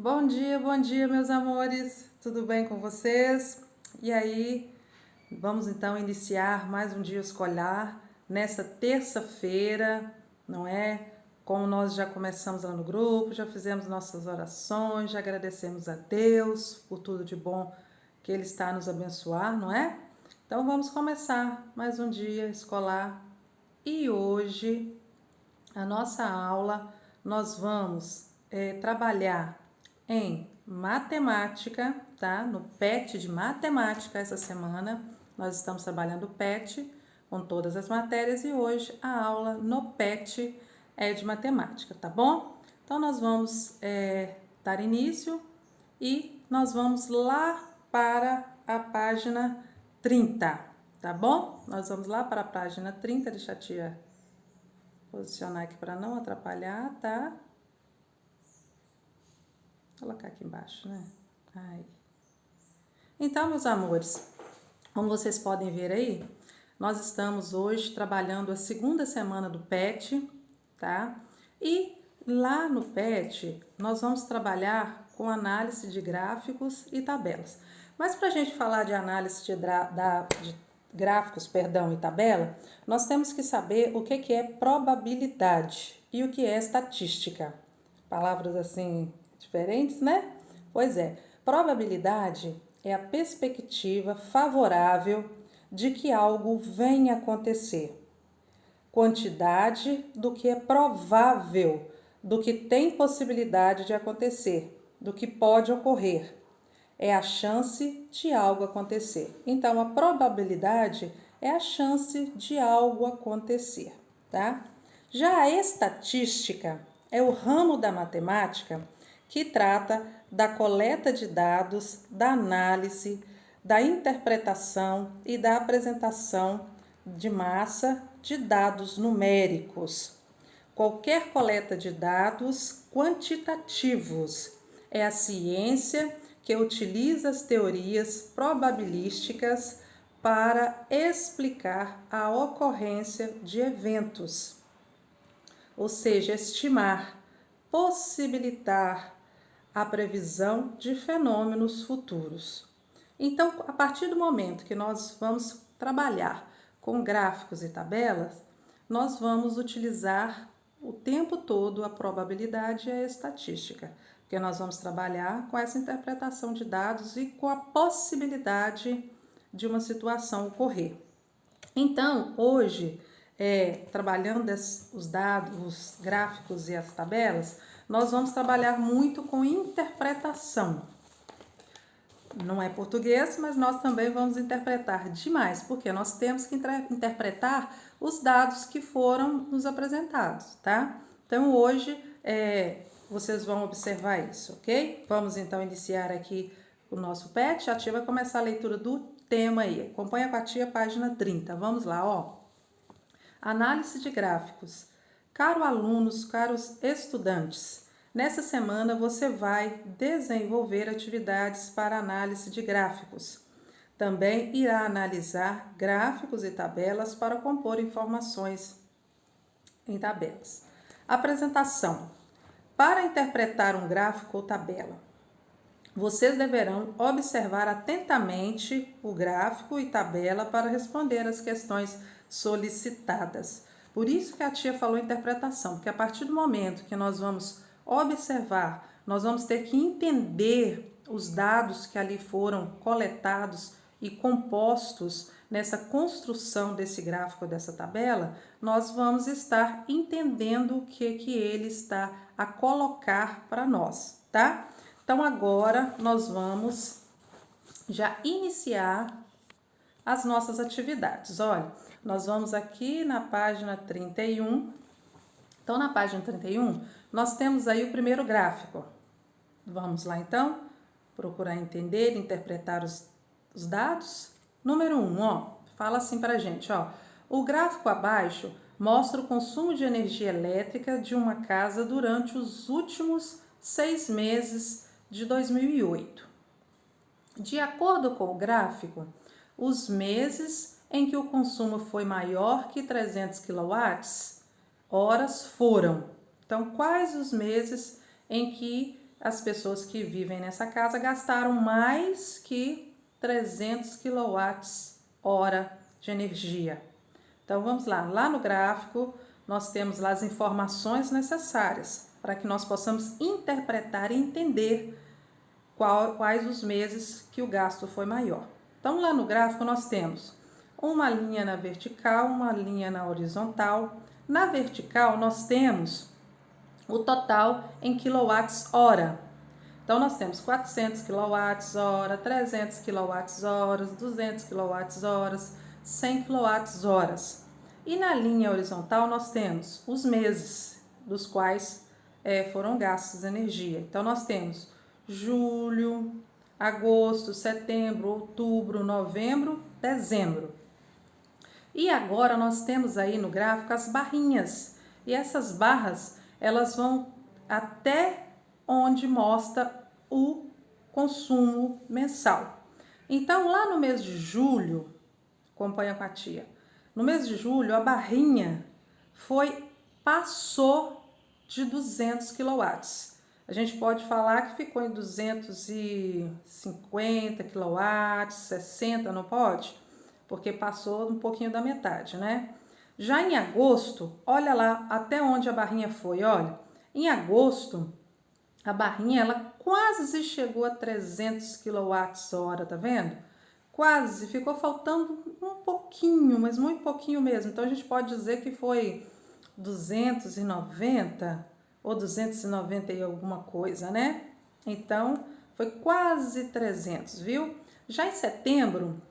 Bom dia, meus amores. Tudo bem com vocês? E aí, vamos então iniciar mais um dia escolar nessa terça-feira, não é? Como nós já começamos lá no grupo, já fizemos nossas orações, já agradecemos a Deus por tudo de bom que Ele está a nos abençoar, não é? Então vamos começar mais um dia escolar. E hoje, a nossa aula, nós vamos trabalhar em matemática, tá? No PET de matemática essa semana. Nós estamos trabalhando o PET com todas as matérias e hoje a aula no PET é de matemática, tá bom? Então nós vamos dar início e nós vamos lá para a página 30, tá bom? Nós vamos lá para a página 30, deixa a tia posicionar aqui para não atrapalhar, tá? Vou colocar aqui embaixo, né? Aí. Então, meus amores, como vocês podem ver aí, nós estamos hoje trabalhando a segunda semana do PET, tá? E lá no PET, nós vamos trabalhar com análise de gráficos e tabelas. Mas para a gente falar de análise de gráficos, e tabela, nós temos que saber o que é probabilidade e o que é estatística. Palavras assim diferentes, né? Pois é, probabilidade é a perspectiva favorável de que algo venha acontecer. Quantidade do que é provável, do que tem possibilidade de acontecer, do que pode ocorrer. É a chance de algo acontecer. Então, a probabilidade é a chance de algo acontecer, tá? Já a estatística é o ramo da matemática que trata da coleta de dados, da análise, da interpretação e da apresentação de massa de dados numéricos. Qualquer coleta de dados quantitativos é a ciência que utiliza as teorias probabilísticas para explicar a ocorrência de eventos, ou seja, estimar, possibilitar a previsão de fenômenos futuros. Então, a partir do momento que nós vamos trabalhar com gráficos e tabelas, nós vamos utilizar o tempo todo a probabilidade e a estatística, porque nós vamos trabalhar com essa interpretação de dados e com a possibilidade de uma situação ocorrer. Então, hoje, trabalhando os dados, os gráficos e as tabelas, nós vamos trabalhar muito com interpretação. Não é português, mas nós também vamos interpretar demais, porque nós temos que interpretar os dados que foram nos apresentados, tá? Então, hoje, vocês vão observar isso, ok? Vamos, então, iniciar aqui o nosso PET. A tia vai começar a leitura do tema aí. Acompanha com a tia, página 30. Vamos lá, ó. Análise de gráficos. Caros alunos, caros estudantes, nessa semana você vai desenvolver atividades para análise de gráficos. Também irá analisar gráficos e tabelas para compor informações em tabelas. Apresentação. Para interpretar um gráfico ou tabela, vocês deverão observar atentamente o gráfico e tabela para responder às questões solicitadas. Por isso que a tia falou interpretação, porque a partir do momento que nós vamos observar, nós vamos ter que entender os dados que ali foram coletados e compostos nessa construção desse gráfico, dessa tabela, nós vamos estar entendendo o que ele está a colocar para nós, tá? Então, agora nós vamos já iniciar as nossas atividades. Olha, nós vamos aqui na página 31. Então, na página 31, nós temos aí o primeiro gráfico. Vamos lá, então, procurar entender, interpretar os dados. Número 1, ó, fala assim pra gente, ó. O gráfico abaixo mostra o consumo de energia elétrica de uma casa durante os últimos 6 meses de 2008. De acordo com o gráfico, os meses em que o consumo foi maior que 300 kWh foram. Então, quais os meses em que as pessoas que vivem nessa casa gastaram mais que 300 kWh de energia. Então vamos lá, lá no gráfico nós temos lá as informações necessárias para que nós possamos interpretar e entender quais os meses que o gasto foi maior. Então lá no gráfico nós temos uma linha na vertical, uma linha na horizontal. Na vertical nós temos o total em quilowatts-hora. Então nós temos 400 kWh, 300 kWh, 200 kWh, 100 kWh. E na linha horizontal nós temos os meses dos quais foram gastos energia. Então nós temos julho, agosto, setembro, outubro, novembro, dezembro. E agora nós temos aí no gráfico as barrinhas. E essas barras, elas vão até onde mostra o consumo mensal. Então, lá no mês de julho, acompanha com a tia, no mês de julho a barrinha passou de 200 kW. A gente pode falar que ficou em 250 kW, 60, não pode? Porque passou um pouquinho da metade, né? Já em agosto, olha lá até onde a barrinha foi, olha. Em agosto, a barrinha ela quase chegou a 300 kWh, tá vendo? Quase, ficou faltando um pouquinho, mas muito pouquinho mesmo. Então a gente pode dizer que foi 290 ou 290 e alguma coisa, né? Então foi quase 300, viu? Já em setembro,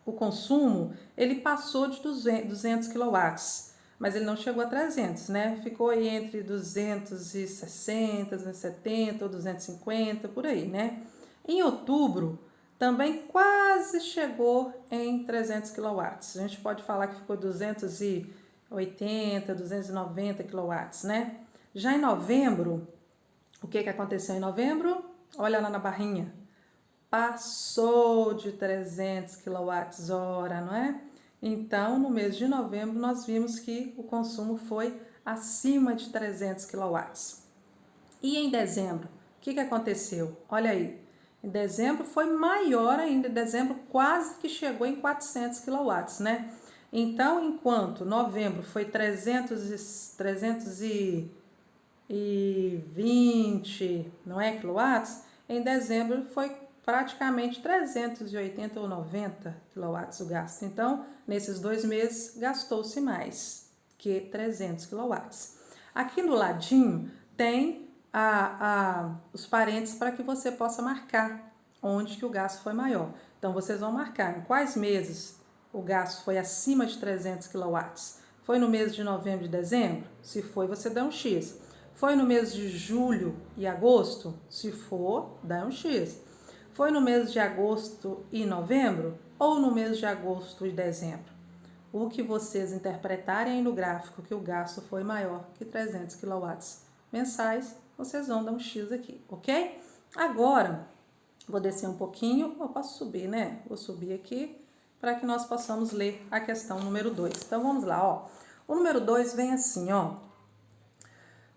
o consumo ele passou de 200 kW, mas ele não chegou a 300, né? Ficou aí entre 260, 270 ou 250, por aí, né? Em outubro, também quase chegou em 300 kW. A gente pode falar que ficou 280, 290 kW, né? Já em novembro, o que aconteceu em novembro? Olha lá na barrinha. Passou de 300 kWh, não é? Então, no mês de novembro, nós vimos que o consumo foi acima de 300 kW. E em dezembro, o que aconteceu? Olha aí, em dezembro foi maior ainda, em dezembro quase que chegou em 400 kW, né? Então, enquanto novembro foi 320, não é, quilowatts, em dezembro foi praticamente 380 ou 90 kW o gasto. Então, nesses 2 meses, gastou-se mais que 300 kW. Aqui no ladinho tem os parênteses para que você possa marcar onde que o gasto foi maior. Então, vocês vão marcar em quais meses o gasto foi acima de 300 kW. Foi no mês de novembro e dezembro? Se foi, você dá um X. Foi no mês de julho e agosto? Se for, dá um X. Foi no mês de agosto e novembro ou no mês de agosto e dezembro? O que vocês interpretarem aí no gráfico que o gasto foi maior que 300 kW mensais, vocês vão dar um X aqui, ok? Agora, vou descer um pouquinho, eu posso subir, né? Vou subir aqui para que nós possamos ler a questão número 2. Então, vamos lá, ó. O número 2 vem assim, ó.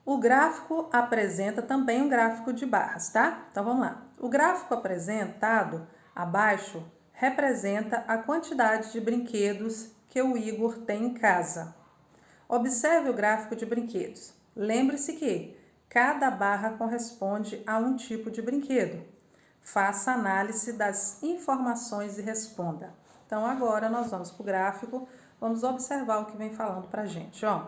O gráfico apresenta também um gráfico de barras, tá? Então, vamos lá. O gráfico apresentado abaixo representa a quantidade de brinquedos que o Igor tem em casa. Observe o gráfico de brinquedos. Lembre-se que cada barra corresponde a um tipo de brinquedo. Faça análise das informações e responda. Então, agora nós vamos para o gráfico, vamos observar o que vem falando para a gente, ó.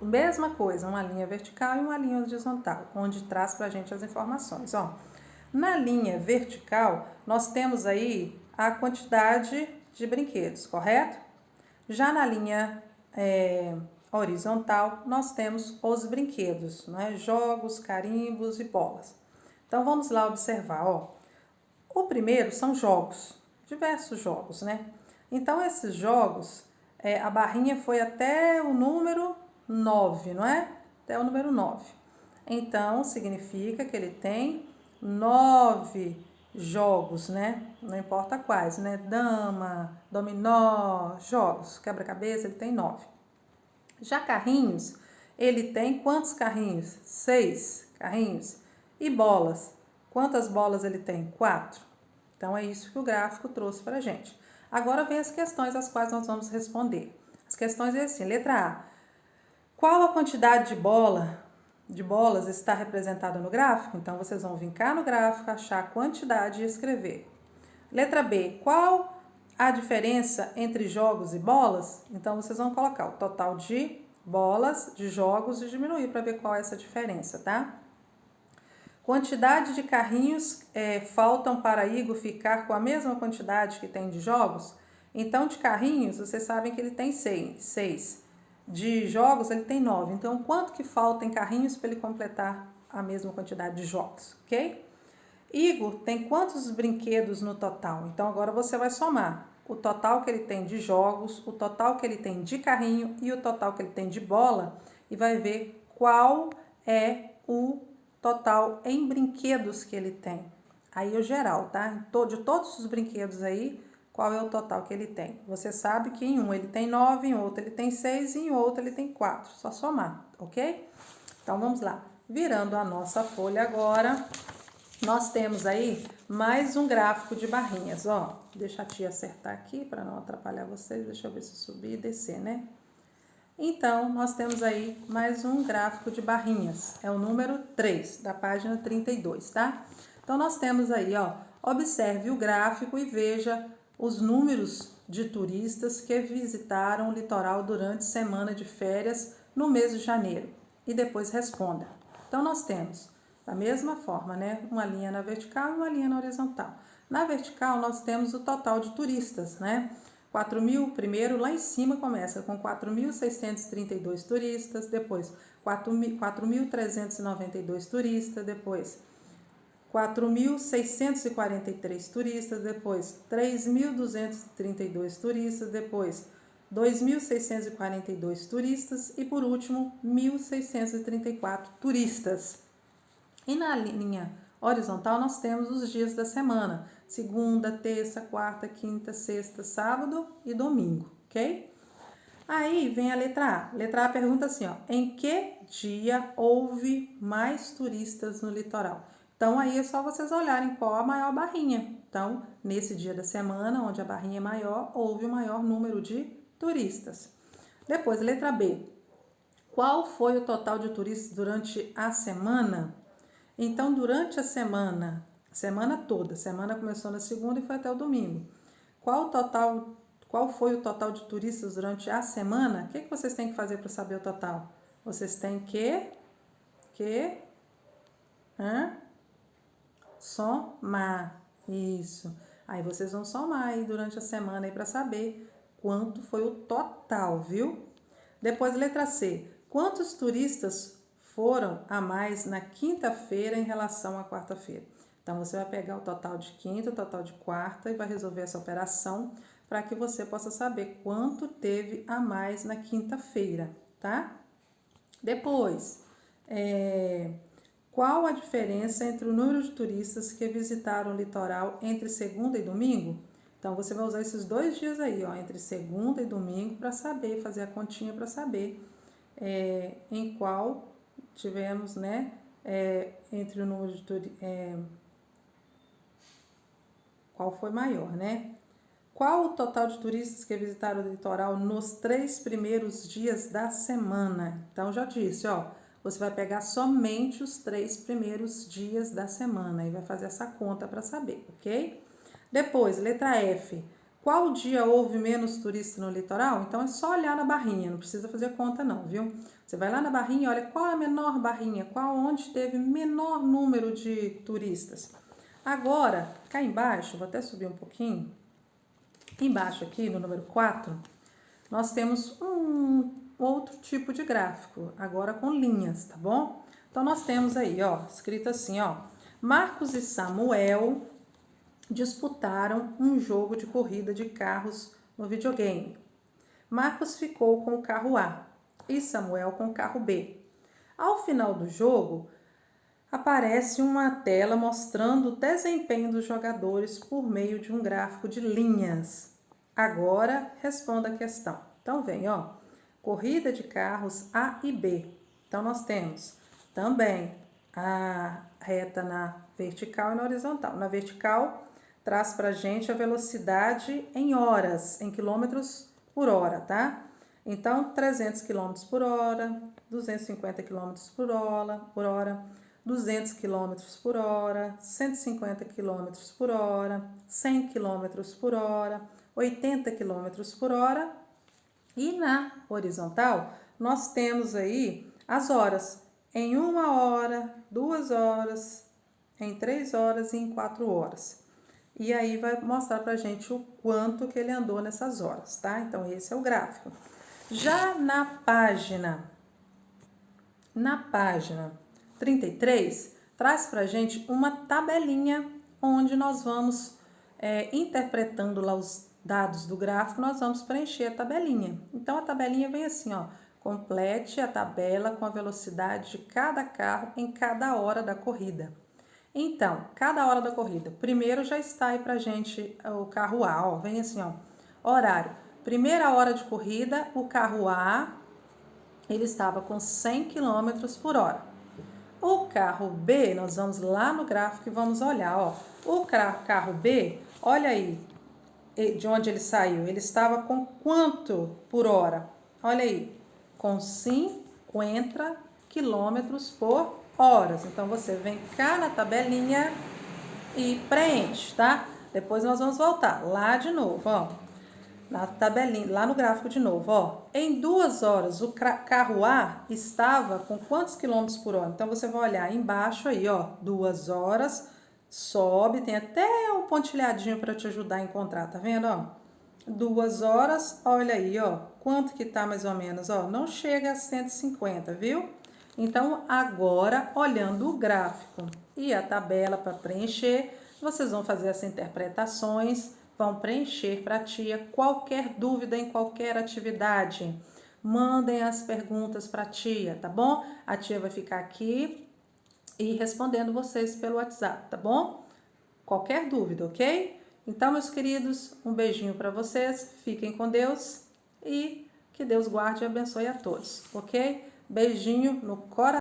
Mesma coisa, uma linha vertical e uma linha horizontal, onde traz para a gente as informações, ó. Na linha vertical, nós temos aí a quantidade de brinquedos, correto? Já na linha horizontal, nós temos os brinquedos, né? Jogos, carimbos e bolas. Então, vamos lá observar, ó. O primeiro são jogos, diversos jogos, né? Então, esses jogos, a barrinha foi até o número 9, não é? Até o número 9. Então, significa que ele tem 9 jogos, né? Não importa quais, né? Dama, dominó, jogos, quebra-cabeça, ele tem 9. Já carrinhos, ele tem quantos carrinhos? 6. carrinhos. E bolas, quantas bolas ele tem? 4. Então, é isso que o gráfico trouxe para a gente. Agora vem as questões às quais nós vamos responder. As questões é assim, letra A. Qual a quantidade de bolas está representada no gráfico? Então, vocês vão vincar no gráfico, achar a quantidade e escrever. Letra B. Qual a diferença entre jogos e bolas? Então, vocês vão colocar o total de bolas, de jogos e diminuir para ver qual é essa diferença, tá? Quantidade de carrinhos faltam para Igor ficar com a mesma quantidade que tem de jogos? Então, de carrinhos, vocês sabem que ele tem 6. De jogos, ele tem 9. Então, quanto que falta em carrinhos para ele completar a mesma quantidade de jogos, ok? Igor tem quantos brinquedos no total? Então, agora você vai somar o total que ele tem de jogos, o total que ele tem de carrinho e o total que ele tem de bola e vai ver qual é o total em brinquedos que ele tem. Aí o geral, tá? De todos os brinquedos aí, qual é o total que ele tem? Você sabe que em um ele tem 9, em outro ele tem 6 e em outro ele tem 4. Só somar, ok? Então vamos lá. Virando a nossa folha agora, nós temos aí mais um gráfico de barrinhas, ó. Deixa a tia acertar aqui para não atrapalhar vocês. Deixa eu ver se subir e descer, né? Então, nós temos aí mais um gráfico de barrinhas. É o número 3, da página 32, tá? Então, nós temos aí, ó, observe o gráfico e veja os números de turistas que visitaram o litoral durante semana de férias no mês de janeiro. E depois responda. Então, nós temos, da mesma forma, né, uma linha na vertical e uma linha na horizontal. Na vertical, nós temos o total de turistas, né? 4.000, primeiro lá em cima começa com 4.632 turistas, depois 4.392 turistas, depois 4.643 turistas, depois 3.232 turistas, depois 2.642 turistas e por último 1.634 turistas. E na linha horizontal nós temos os dias da semana: segunda, terça, quarta, quinta, sexta, sábado e domingo, ok? Aí vem a letra A. Letra A pergunta assim, ó: em que dia houve mais turistas no litoral? Então aí é só vocês olharem qual a maior barrinha. Então, nesse dia da semana, onde a barrinha é maior, houve o maior número de turistas. Depois, letra B. Qual foi o total de turistas durante a semana? Então, durante a semana toda, a semana começou na segunda e foi até o domingo. Qual foi o total de turistas durante a semana? O que vocês têm que fazer para saber o total? Vocês têm que somar. Isso. Aí vocês vão somar aí durante a semana aí para saber quanto foi o total, viu? Depois, letra C. Quantos turistas foram a mais na quinta-feira em relação à quarta-feira? Então, você vai pegar o total de quinta, o total de quarta e vai resolver essa operação para que você possa saber quanto teve a mais na quinta-feira, tá? Depois, qual a diferença entre o número de turistas que visitaram o litoral entre segunda e domingo? Então, você vai usar esses 2 dias aí, ó, entre segunda e domingo, para saber, fazer a continha para saber em qual tivemos, né, entre o número de turistas, qual foi maior, né? Qual o total de turistas que visitaram o litoral nos 3 primeiros dias da semana? Então, já disse, ó, você vai pegar somente os 3 primeiros dias da semana e vai fazer essa conta para saber, ok? Depois, letra F. Qual dia houve menos turistas no litoral? Então, é só olhar na barrinha, não precisa fazer conta não, viu? Você vai lá na barrinha e olha qual é a menor barrinha, onde teve menor número de turistas. Agora, cá embaixo, vou até subir um pouquinho. Embaixo aqui, no número 4, nós temos um outro tipo de gráfico, agora com linhas, tá bom? Então, nós temos aí, ó, escrito assim, ó: Marcos e Samuel disputaram um jogo de corrida de carros no videogame. Marcos ficou com o carro A e Samuel com o carro B. Ao final do jogo, aparece uma tela mostrando o desempenho dos jogadores por meio de um gráfico de linhas. Agora, responda a questão. Então, vem, ó, corrida de carros A e B. Então, nós temos também a reta na vertical e na horizontal. Na vertical, traz pra gente a velocidade em horas, em quilômetros por hora, tá? Então, 300 km por hora, 250 km por hora, 200 km por hora, 150 km por hora, 100 km por hora, 80 km por hora. E na horizontal, nós temos aí as horas em 1 hora, 2 horas, em 3 horas e em 4 horas. E aí vai mostrar pra gente o quanto que ele andou nessas horas, tá? Então, esse é o gráfico. Já na página 33, traz pra gente uma tabelinha onde nós vamos interpretando lá os dados do gráfico, nós vamos preencher a tabelinha. Então, a tabelinha vem assim, ó. Complete a tabela com a velocidade de cada carro em cada hora da corrida. Então, cada hora da corrida. Primeiro já está aí pra gente o carro A, ó. Vem assim, ó. Horário. Primeira hora de corrida, o carro A, ele estava com 100 km por hora. O carro B, nós vamos lá no gráfico e vamos olhar, ó. O carro B, olha aí, de onde ele saiu. Ele estava com quanto por hora? Olha aí, com 50 km por hora. Então, você vem cá na tabelinha e preenche, tá? Depois nós vamos voltar lá de novo, ó. Na tabelinha, lá no gráfico de novo, ó. Em 2 horas, o carro A estava com quantos quilômetros por hora? Então, você vai olhar embaixo aí, ó. 2 horas, sobe, tem até um pontilhadinho para te ajudar a encontrar, tá vendo, ó? 2 horas, olha aí, ó. Quanto que tá mais ou menos, ó? Não chega a 150, viu? Então, agora, olhando o gráfico e a tabela para preencher, vocês vão fazer essas interpretações, vão preencher para a tia. Qualquer dúvida em qualquer atividade, mandem as perguntas para a tia, tá bom? A tia vai ficar aqui e respondendo vocês pelo WhatsApp, tá bom? Qualquer dúvida, ok? Então, meus queridos, um beijinho para vocês, fiquem com Deus e que Deus guarde e abençoe a todos, ok? Beijinho no coração.